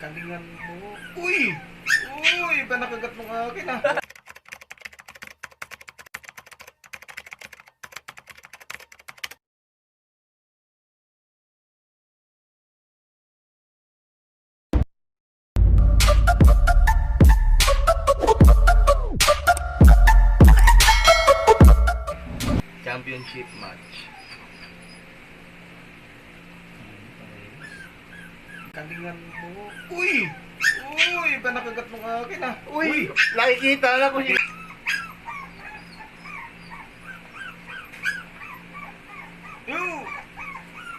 Kalingan mo. Uy! Uy! Ba nakagat mo akin ah. Championship match. Kalingan mo. Uy! Uy! Ba nakagat mo akin ah. Uy! Nakikita na ko siya. Yo!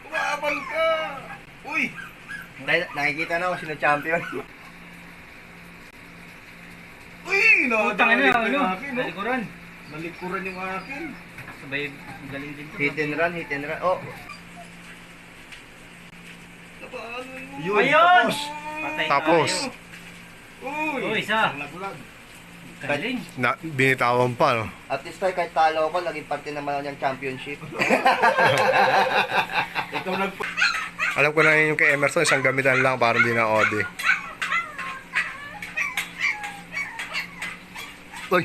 Umabal ka! Uy! Nakikita na ko sila champion. Uy! Utang na Nakadali ano? yung akin, no? Nalikuran. Nalikuran yung akin. Sabay galing din to. Hit and run, hit and run. Oh, Napaanan mo. Yun, Ayun! tapos. Patay Tapos. tayo. Uy! Uy, isa. Ang laglag. Galing. Binitawan pa, no? At this time, kahit talo ako, naging parte naman ako niyang championship. Ikaw nag... Alam ko na yun yung kay Emerson, isang gamitan lang para hindi na OD. Uy!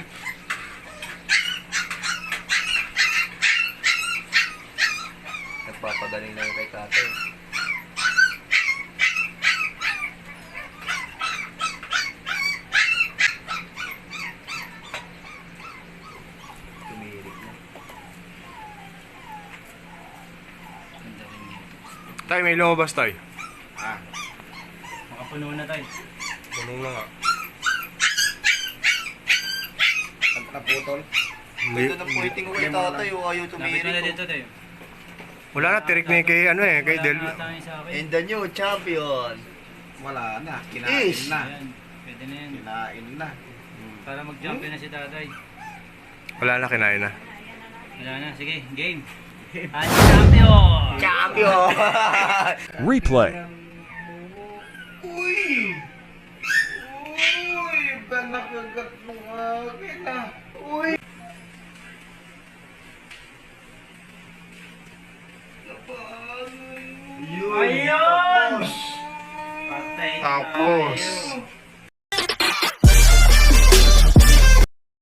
Nagpapagaling na yung kay tatay. Tumirik na. Ganda rin dito. Tay, may lumabas tay. Ah. Makapuno na tayo. Puno na nga. Ang naputol. Ito na pointing ko kay tatay, oh, ayaw Lapit tumirik. mo na oh. dito tayo. Wala na, tirik na yun kay, ano eh, kay Del. Wala na tayo sa akin. And the new champion. Wala na. Kinain Ish. na. Ayan. Pwede na yan. Kinain na. Para mag-champion na si tatay. Wala na, kinain na. Wala na. Sige, game. Ang champion! Champion! Replay. Uy! Uy! Ba nakagat mo akin ah. Uy! Napaanan mo. Yun, Ayun! tapos. Patay Tapos. tayo.